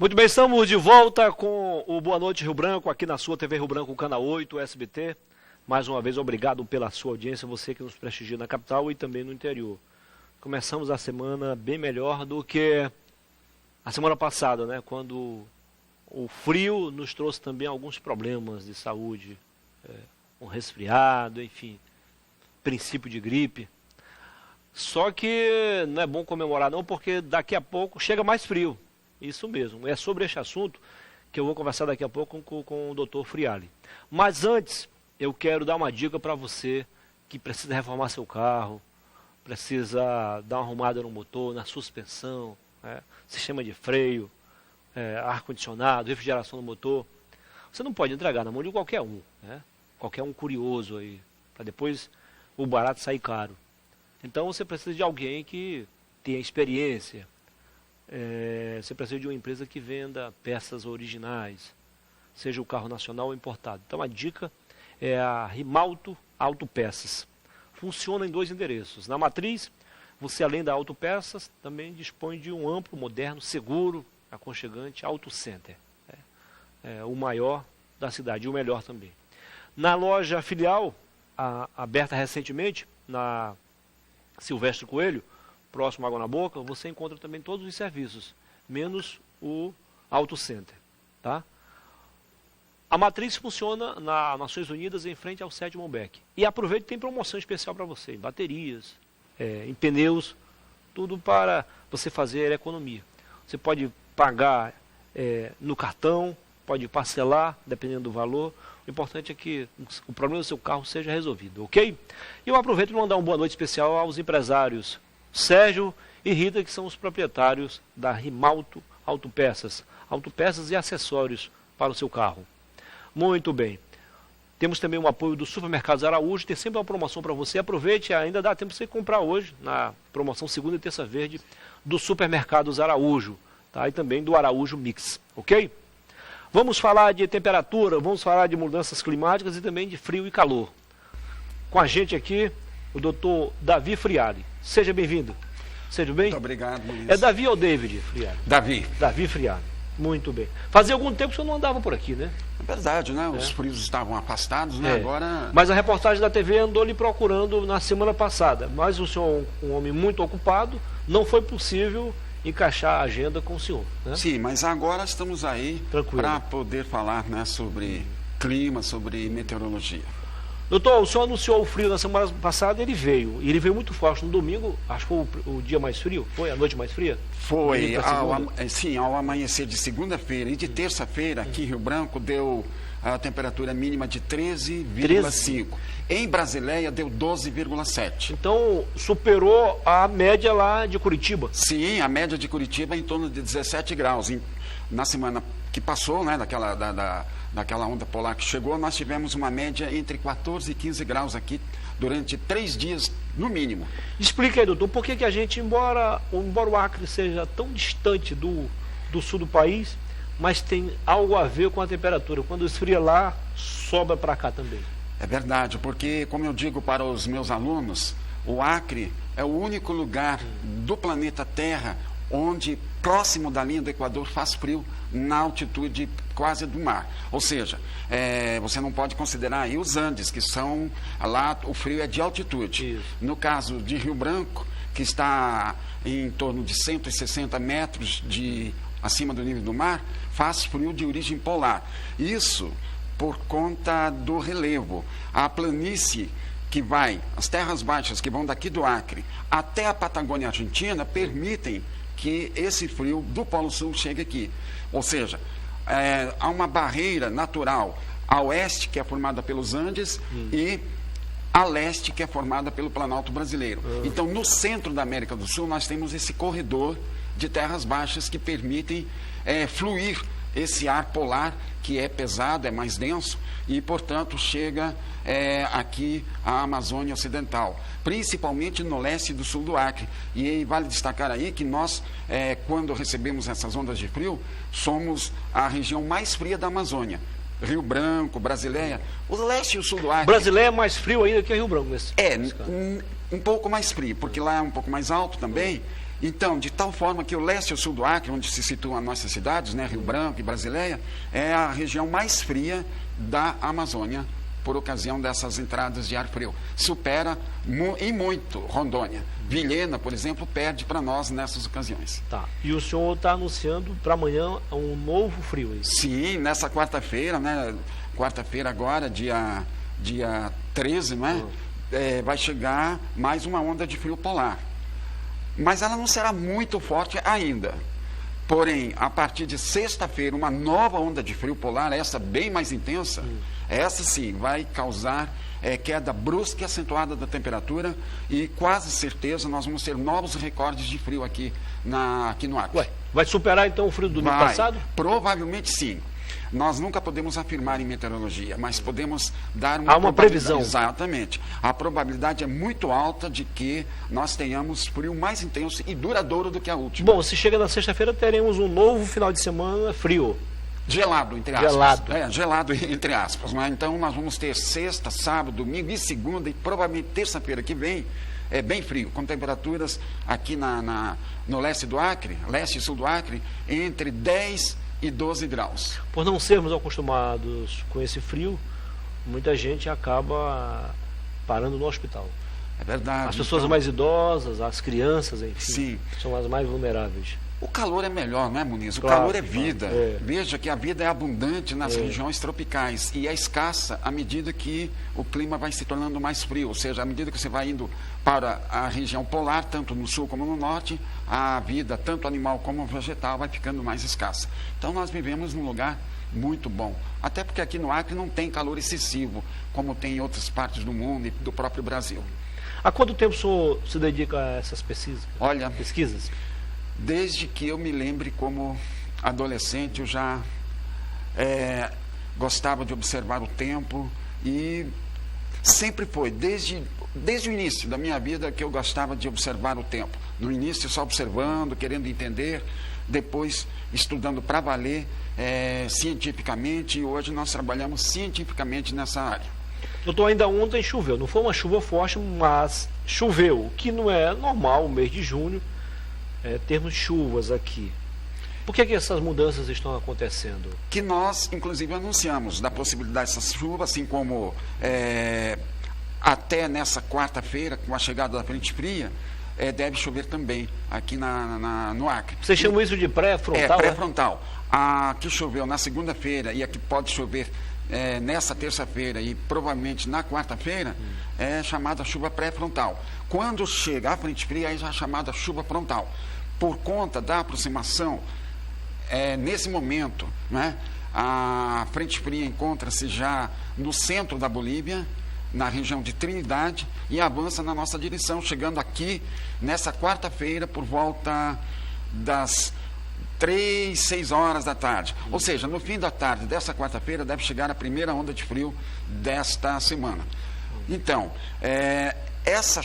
Muito bem, estamos de volta com o Boa Noite Rio Branco, aqui na sua TV Rio Branco, Canal 8, SBT. Mais uma vez, obrigado pela sua audiência, você que nos prestigia na capital e também no interior. Começamos a semana bem melhor do que a semana passada, né? Quando o frio nos trouxe também alguns problemas de saúde, um resfriado, enfim, princípio de gripe. Só que não é bom comemorar não, porque daqui a pouco chega mais frio. Isso mesmo, é sobre este assunto que eu vou conversar daqui a pouco com o Dr. Friali. Mas antes, eu quero dar uma dica para você que precisa reformar seu carro, precisa dar uma arrumada no motor, na suspensão, sistema de freio, ar-condicionado, refrigeração no motor. Você não pode entregar na mão de qualquer um, né? Qualquer um curioso aí, para depois o barato sair caro. Então você precisa de alguém que tenha experiência. Você precisa de uma empresa que venda peças originais, seja o carro nacional ou importado. Então a dica é a Rimalto Autopeças. Funciona em 2 endereços. Na Matriz, você além da Autopeças, também dispõe de um amplo, moderno, seguro, aconchegante Auto Center. O maior da cidade e o melhor também. Na loja filial, aberta recentemente, na Silvestre Coelho, próximo à Água na Boca, você encontra também todos os serviços, menos o Auto Center, tá? A Matriz funciona nas Nações Unidas, em frente ao 7º Beck. E aproveite, tem promoção especial para você, em baterias, em pneus, tudo para você fazer economia. Você pode pagar no cartão, pode parcelar, dependendo do valor. O importante é que o problema do seu carro seja resolvido, ok? E eu aproveito para mandar uma boa noite especial aos empresários Sérgio e Rita, que são os proprietários da Rimalto Autopeças e acessórios para o seu carro. Muito bem. Temos também o apoio do Supermercados Araújo, tem sempre uma promoção para você. Aproveite, ainda dá tempo de você comprar hoje, na promoção segunda e terça verde do Supermercados Araújo, tá? E também do Araújo Mix, ok? Vamos falar de temperatura, vamos falar de mudanças climáticas e também de frio e calor. Com a gente aqui, o Dr. Davi Friali. Seja bem-vindo. Seja bem? Muito obrigado, Luiz. É Davi ou David Friali? Davi. Davi Friali. Muito bem. Fazia algum tempo que o senhor não andava por aqui, né? É verdade, né? Os frios estavam afastados, né? Agora... Mas a reportagem da TV andou lhe procurando na semana passada. Mas o senhor é um homem muito ocupado, não foi possível encaixar a agenda com o senhor, né? Sim, mas agora estamos aí para poder falar, né, sobre clima, sobre meteorologia. Doutor, o senhor anunciou o frio na semana passada, ele veio. E ele veio muito forte no domingo, acho que foi o dia mais frio, foi a noite mais fria? Foi, sim, ao amanhecer de segunda-feira e de terça-feira, aqui em Rio Branco, deu a temperatura mínima de 13,5. Em Brasileia, deu 12,7. Então, superou a média lá de Curitiba? Sim, a média de Curitiba é em torno de 17 graus. Na semana que passou, né, daquela onda polar que chegou, nós tivemos uma média entre 14 e 15 graus aqui durante 3 dias, no mínimo. Explica aí, doutor, por que a gente, embora o Acre seja tão distante do sul do país, mas tem algo a ver com a temperatura. Quando esfria lá, sobra para cá também. É verdade, porque, como eu digo para os meus alunos, o Acre é o único lugar do planeta Terra onde, próximo da linha do Equador, faz frio na altitude quase do mar. Ou seja, você não pode considerar aí os Andes, que são, lá o frio é de altitude. Isso. No caso de Rio Branco, que está em torno de 160 metros acima do nível do mar, faz frio de origem polar. Isso por conta do relevo. A planície que vai, as terras baixas que vão daqui do Acre até a Patagônia Argentina, permitem que esse frio do Polo Sul chegue aqui. Ou seja, há uma barreira natural a oeste, que é formada pelos Andes, e a leste, que é formada pelo Planalto Brasileiro. Então, no centro da América do Sul, nós temos esse corredor de terras baixas que permitem fluir esse ar polar, que é pesado, é mais denso, e, portanto, chega aqui à Amazônia Ocidental, principalmente no leste e do sul do Acre. E vale destacar aí que nós, quando recebemos essas ondas de frio, somos a região mais fria da Amazônia. Rio Branco, Brasileia, o leste e o sul do Acre. Brasileia é mais frio ainda que Rio Branco. Um pouco mais frio, porque lá é um pouco mais alto também, Então, de tal forma que o leste e o sul do Acre, onde se situam as nossas cidades, né, Rio Branco e Brasileia, é a região mais fria da Amazônia, por ocasião dessas entradas de ar frio. Supera e muito Rondônia. Vilhena, por exemplo, perde para nós nessas ocasiões. Tá. E o senhor está anunciando para amanhã um novo frio, é isso? Sim, nessa quarta-feira, né? Quarta-feira agora, dia 13, né? Vai chegar mais uma onda de frio polar. Mas ela não será muito forte ainda. Porém, a partir de sexta-feira, uma nova onda de frio polar, essa bem mais intensa, essa sim vai causar queda brusca e acentuada da temperatura e quase certeza nós vamos ter novos recordes de frio aqui no Acre. Ué, vai superar então o frio do ano passado? Provavelmente sim. Nós nunca podemos afirmar em meteorologia, mas podemos dar uma previsão. Exatamente. A probabilidade é muito alta de que nós tenhamos frio mais intenso e duradouro do que a última. Bom, se chega na sexta-feira, teremos um novo final de semana frio. Gelado, entre aspas. Gelado. Gelado, entre aspas. Né? Então, nós vamos ter sexta, sábado, domingo e segunda, e provavelmente terça-feira que vem, é bem frio, com temperaturas aqui no leste do Acre, leste e sul do Acre, entre 10 e 12 graus. Por não sermos acostumados com esse frio, muita gente acaba parando no hospital. É verdade. As pessoas mais idosas, as crianças, enfim, sim, são as mais vulneráveis. O calor é melhor, não é, Muniz? O claro, calor é vida. É. Veja que a vida é abundante nas regiões tropicais e é escassa à medida que o clima vai se tornando mais frio. Ou seja, à medida que você vai indo para a região polar, tanto no sul como no norte, a vida, tanto animal como vegetal, vai ficando mais escassa. Então, nós vivemos num lugar muito bom. Até porque aqui no Acre não tem calor excessivo, como tem em outras partes do mundo e do próprio Brasil. Há quanto tempo o senhor se dedica a essas pesquisas? Pesquisas? Desde que eu me lembre como adolescente, eu já gostava de observar o tempo e sempre foi, desde o início da minha vida, que eu gostava de observar o tempo. No início só observando, querendo entender, depois estudando para valer cientificamente, e hoje nós trabalhamos cientificamente nessa área. Doutor, ainda ontem choveu, não foi uma chuva forte, mas choveu, o que não é normal, o mês de junho, termos chuvas aqui. Por que essas mudanças estão acontecendo? Que nós, inclusive, anunciamos da possibilidade dessas chuvas, assim como até nessa quarta-feira, com a chegada da frente fria, deve chover também aqui no Acre. Vocês chamam isso de pré-frontal? Pré-frontal. A que choveu na segunda-feira e a que pode chover nessa terça-feira e provavelmente na quarta-feira, é chamada chuva pré-frontal. Quando chega a frente fria, aí já é chamada chuva frontal. Por conta da aproximação, nesse momento, né, a frente fria encontra-se já no centro da Bolívia, na região de Trinidade, e avança na nossa direção, chegando aqui nessa quarta-feira por volta das 6 horas da tarde. Ou seja, no fim da tarde dessa quarta-feira deve chegar a primeira onda de frio desta semana. Então, essa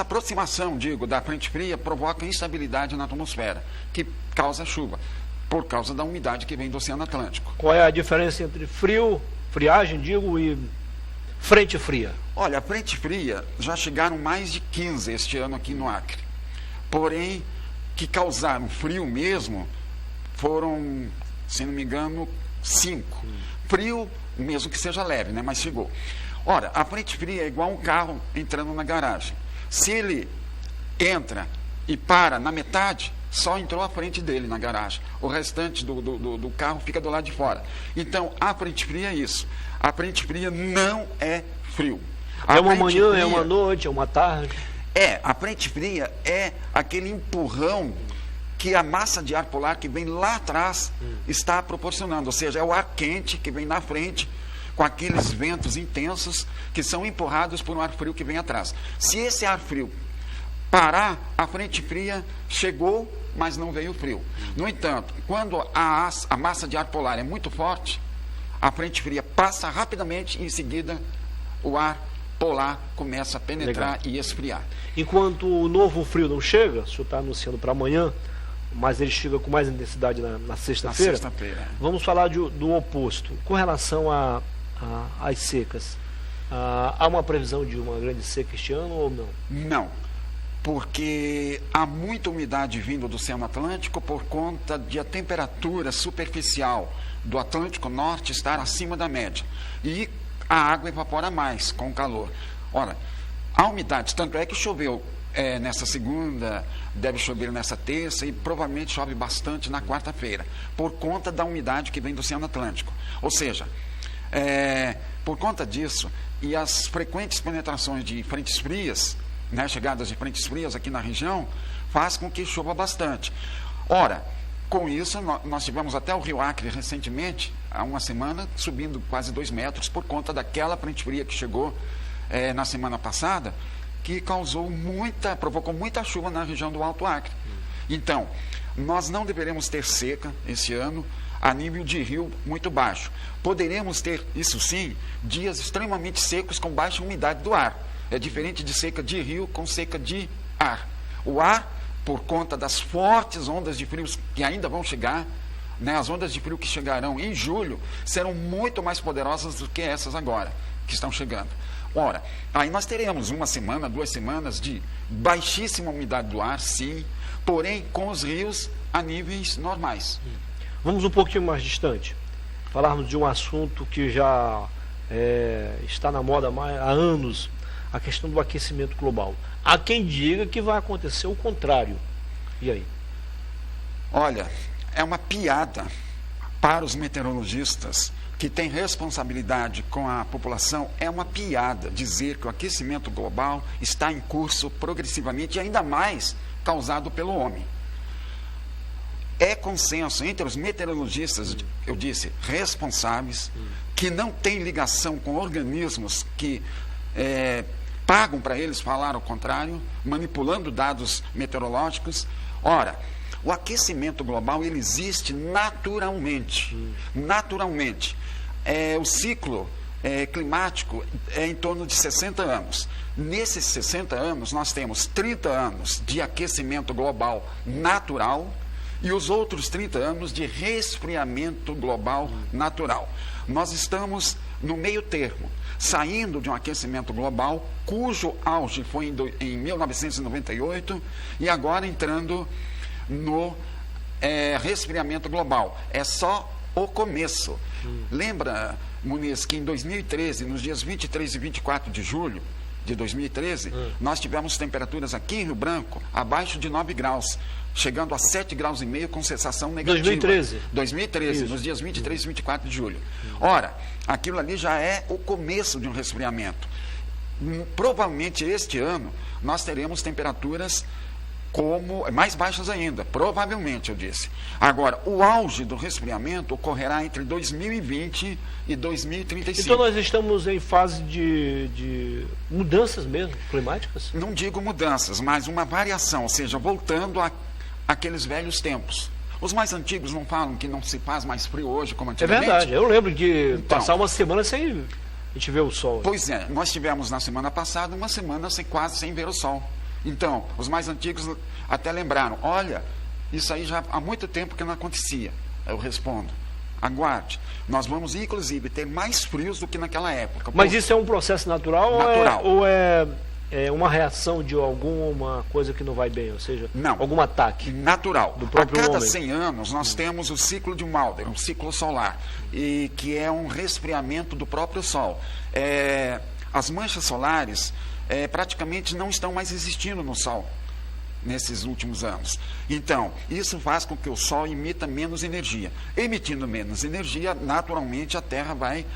aproximação, da frente fria provoca instabilidade na atmosfera, que causa chuva, por causa da umidade que vem do Oceano Atlântico. Qual é a diferença entre friagem, e frente fria? Olha, a frente fria já chegaram mais de 15 este ano aqui no Acre. Porém, que causaram frio mesmo, foram, se não me engano, 5. Frio, mesmo que seja leve, né? Mas chegou. Ora, a frente fria é igual um carro entrando na garagem. Se ele entra e para na metade, só entrou a frente dele na garagem. O restante do carro fica do lado de fora. Então, a frente fria é isso. A frente fria não é frio. É uma manhã, é uma noite, é uma tarde? A frente fria é aquele empurrão que a massa de ar polar que vem lá atrás está proporcionando. Ou seja, é o ar quente que vem na frente, com aqueles ventos intensos que são empurrados por um ar frio que vem atrás. Se esse ar frio parar, a frente fria chegou, mas não veio frio. No entanto, quando a massa de ar polar é muito forte, a frente fria passa rapidamente e em seguida o ar polar começa a penetrar e esfriar. Enquanto o novo frio não chega, o senhor está anunciando para amanhã, mas ele chega com mais intensidade na sexta-feira. Na sexta-feira. Vamos falar do oposto. Com relação às secas, há uma previsão de uma grande seca este ano ou não? Não. porque há muita umidade vindo do Oceano Atlântico por conta de a temperatura superficial do Atlântico Norte estar acima da média. E a água evapora mais com o calor. Ora, a umidade, tanto é que choveu nessa segunda, deve chover nessa terça e provavelmente chove bastante na quarta-feira, por conta da umidade que vem do Oceano Atlântico. Ou seja, por conta disso, e as frequentes penetrações de frentes frias, né, chegadas de frentes frias aqui na região, faz com que chova bastante. Ora, com isso, nós tivemos até o Rio Acre recentemente, há uma semana, subindo quase 2 metros, por conta daquela frente fria que chegou na semana passada, que provocou muita chuva na região do Alto Acre. Então, nós não deveremos ter seca esse ano a nível de rio muito baixo. Poderemos ter, isso sim, dias extremamente secos com baixa umidade do ar. É diferente de seca de rio com seca de ar. O ar, por conta das fortes ondas de frio que ainda vão chegar, né, as ondas de frio que chegarão em julho, serão muito mais poderosas do que essas agora, que estão chegando. Ora, aí nós teremos 1 semana, 2 semanas de baixíssima umidade do ar, sim, porém com os rios a níveis normais. Vamos um pouquinho mais distante. Falarmos de um assunto que já está na moda há anos, a questão do aquecimento global. Há quem diga que vai acontecer o contrário. E aí? Olha, é uma piada para os meteorologistas que têm responsabilidade com a população, é uma piada dizer que o aquecimento global está em curso progressivamente e ainda mais causado pelo homem. É consenso entre os meteorologistas, eu disse, responsáveis, que não têm ligação com organismos que pagam para eles falar o contrário, manipulando dados meteorológicos. Ora, o aquecimento global, ele existe naturalmente. Naturalmente. O ciclo climático é em torno de 60 anos. Nesses 60 anos, nós temos 30 anos de aquecimento global natural e os outros 30 anos de resfriamento global natural. Nós estamos no meio termo, saindo de um aquecimento global, cujo auge foi em 1998, e agora entrando no resfriamento global. É só o começo. Lembra, Muniz, que em 2013, nos dias 23 e 24 de julho de 2013, nós tivemos temperaturas aqui em Rio Branco abaixo de 9 graus, chegando a 7,5 graus com sensação negativa. 2013, nos dias 23 e 24 de julho. Ora, aquilo ali já é o começo de um resfriamento. Provavelmente este ano nós teremos temperaturas mais baixas ainda, provavelmente, eu disse. Agora, o auge do resfriamento ocorrerá entre 2020 e 2035. Então nós estamos em fase de mudanças mesmo, climáticas? Não digo mudanças, mas uma variação, ou seja, voltando àqueles velhos tempos. Os mais antigos não falam que não se faz mais frio hoje como antigamente? É verdade, eu lembro de passar uma semana sem a gente ver o sol. Pois é, nós tivemos na semana passada uma semana quase sem ver o sol. Então, os mais antigos até lembraram, olha, isso aí já há muito tempo que não acontecia. Eu respondo, aguarde, nós vamos inclusive ter mais frios do que naquela época. Mas isso é um processo natural? Ou é uma reação de alguma coisa que não vai bem, ou seja, algum ataque? Natural. Do próprio a cada homem. 100 anos nós temos o ciclo de Mulder, um ciclo solar, e que é um resfriamento do próprio Sol. As manchas solares praticamente não estão mais existindo no Sol nesses últimos anos. Então, isso faz com que o Sol emita menos energia. Emitindo menos energia, naturalmente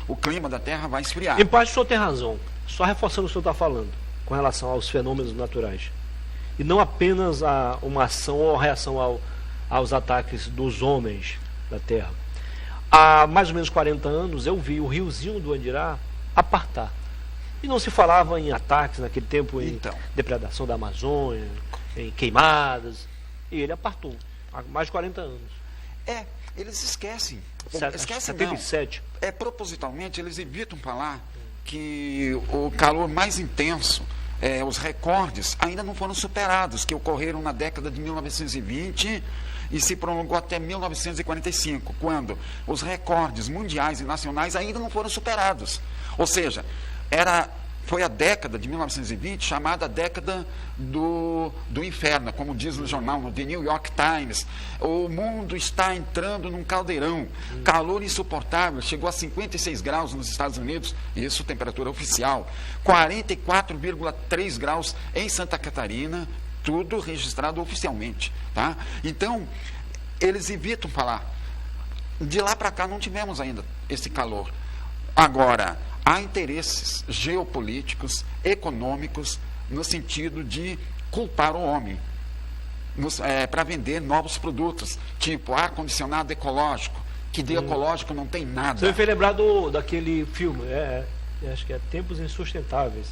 o clima da Terra vai esfriar. Em parte o senhor tem razão, só reforçando o que o senhor está falando com relação aos fenômenos naturais. E não apenas uma ação ou reação aos ataques dos homens da Terra. Há mais ou menos 40 anos eu vi o riozinho do Andirá apartar. E não se falava em ataques naquele tempo, em depredação da Amazônia, em queimadas. E ele apartou, há mais de 40 anos. Eles esquecem. Esquecem 77. não. Propositalmente, eles evitam falar que o calor mais intenso, os recordes, ainda não foram superados, que ocorreram na década de 1920 e se prolongou até 1945, quando os recordes mundiais e nacionais ainda não foram superados. Ou seja, era foi a década de 1920 chamada década do inferno, como diz no jornal, no The New York Times. O mundo está entrando num caldeirão, calor insuportável, chegou a 56 graus nos Estados Unidos, isso temperatura oficial, 44,3 graus em Santa Catarina, tudo registrado oficialmente. Tá? Então, eles evitam falar. De lá para cá não tivemos ainda esse calor. Agora, há interesses geopolíticos, econômicos, no sentido de culpar o homem para vender novos produtos, tipo ar-condicionado ecológico, que de ecológico não tem nada. Você me fez lembrar daquele filme, acho que é Tempos Insustentáveis,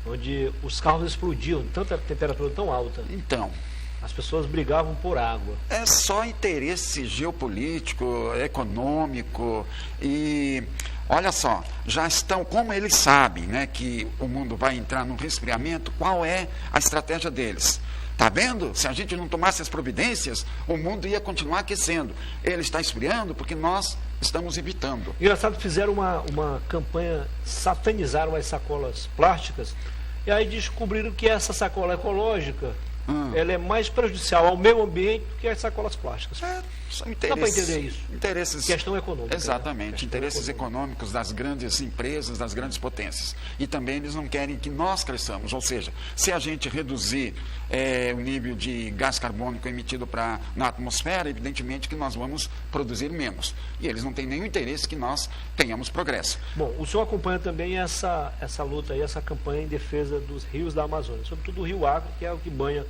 onde os carros explodiam, tanta temperatura tão alta. Então, as pessoas brigavam por água. É só interesse geopolítico, econômico e... Olha só, já estão, como eles sabem, né, que o mundo vai entrar num resfriamento, qual é a estratégia deles? Está vendo? Se a gente não tomasse as providências, o mundo ia continuar aquecendo. Ele está esfriando porque nós estamos evitando. Engraçado, fizeram uma campanha, satanizaram as sacolas plásticas, e aí descobriram que essa sacola ecológica, ela é mais prejudicial ao meio ambiente do que as sacolas plásticas. São dá para entender isso? Interesses, questão econômica. Exatamente, né? interesses econômicos das grandes empresas, das grandes potências. E também eles não querem que nós cresçamos, ou seja, se a gente reduzir o nível de gás carbônico emitido na atmosfera, evidentemente que nós vamos produzir menos. E eles não têm nenhum interesse que nós tenhamos progresso. Bom, o senhor acompanha também essa luta aí, essa campanha em defesa dos rios da Amazônia, sobretudo o Rio Acre, que é o que banha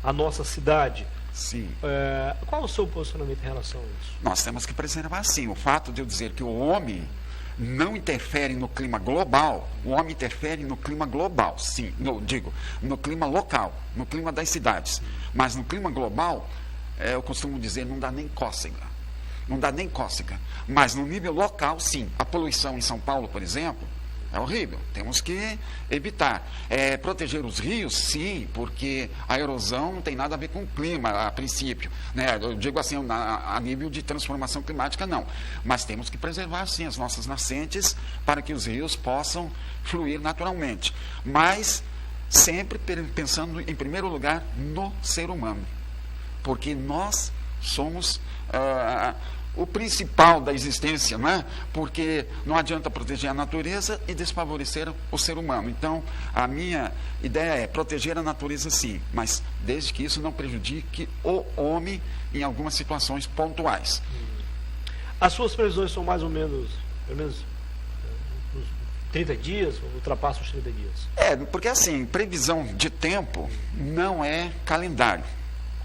a nossa cidade. Sim. Qual o seu posicionamento em relação a isso? Nós temos que preservar, sim. O fato de eu dizer que o homem não interfere no clima global, o homem interfere no clima global, sim. No clima local, no clima das cidades. Mas no clima global, eu costumo dizer, não dá nem cócega. Não dá nem cócega. Mas no nível local, sim. A poluição em São Paulo, por exemplo, é horrível, temos que evitar. Proteger os rios, sim, porque a erosão não tem nada a ver com o clima, a princípio. Né? Eu digo assim, a nível de transformação climática, não. Mas temos que preservar, sim, as nossas nascentes para que os rios possam fluir naturalmente. Mas sempre pensando, em primeiro lugar, no ser humano. Porque nós somos... o principal da existência, não é? Porque não adianta proteger a natureza e desfavorecer o ser humano. Então, a minha ideia é proteger a natureza, sim, mas desde que isso não prejudique o homem em algumas situações pontuais. As suas previsões são mais ou menos, pelo menos, uns 30 dias, ultrapassa os 30 dias? Porque assim, previsão de tempo não é calendário.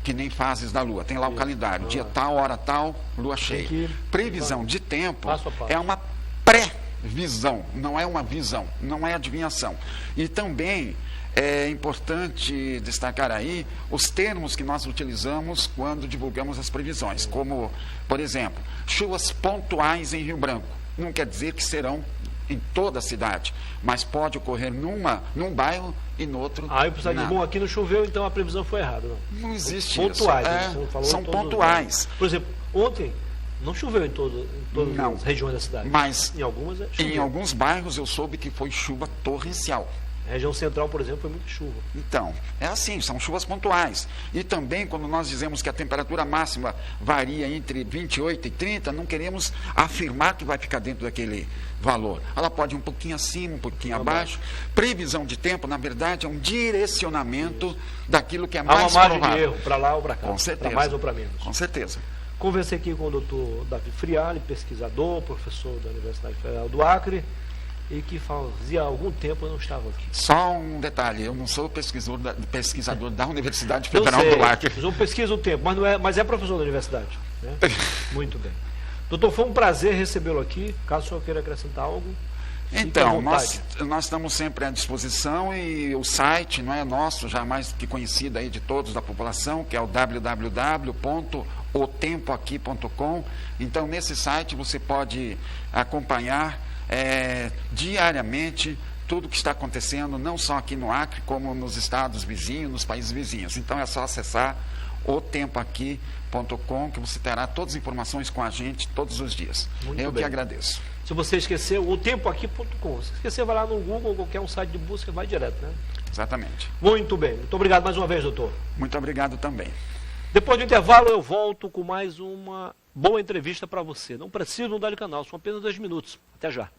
Que nem fases da Lua, tem lá o calendário, dia tal, hora tal, Lua cheia. Previsão de tempo passo a passo. É uma pré-visão, não é uma visão, não é adivinhação. E também é importante destacar aí os termos que nós utilizamos quando divulgamos as previsões, como, por exemplo, chuvas pontuais em Rio Branco. Não quer dizer que serão em toda a cidade, mas pode ocorrer num bairro e no outro. Eu preciso dizer, bom, aqui não choveu, então a previsão foi errada. Não existe pontuais, isso. São pontuais. Por exemplo, ontem não choveu em todas as regiões da cidade. Mas em algumas em alguns bairros eu soube que foi chuva torrencial. A região central, por exemplo, foi muita chuva. Então, é assim, são chuvas pontuais. E também, quando nós dizemos que a temperatura máxima varia entre 28 e 30, não queremos afirmar que vai ficar dentro daquele valor. Ela pode ir um pouquinho acima, um pouquinho abaixo. Previsão de tempo, na verdade, é um direcionamento daquilo que é mais provável. Há uma margem de erro, para lá ou para cá. Com certeza. Para mais ou para menos. Com certeza. Conversei aqui com o doutor Davi Friali, pesquisador, professor da Universidade Federal do Acre, e que fazia algum tempo eu não estava aqui. Só um detalhe, eu não sou pesquisador da Universidade Federal do Acre. Eu pesquiso o tempo, mas é professor da universidade. Né? Muito bem. Doutor, foi um prazer recebê-lo aqui. Caso o senhor queira acrescentar algo. Então, nós estamos sempre à disposição e o site não é nosso, já mais que conhecido aí de todos da população, que é o www.otempoaqui.com. Então, nesse site você pode acompanhar diariamente tudo que está acontecendo, não só aqui no Acre, como nos estados vizinhos, nos países vizinhos. Então é só acessar otempoaqui.com que você terá todas as informações com a gente todos os dias. Eu que agradeço. Se você esqueceu, otempoaqui.com. Se esquecer, vai lá no Google ou qualquer site de busca, vai direto, né? Exatamente. Muito bem. Muito obrigado mais uma vez, doutor. Muito obrigado também. Depois do intervalo, eu volto com mais uma boa entrevista para você. Não precisa mudar de canal, são apenas 2 minutos. Até já.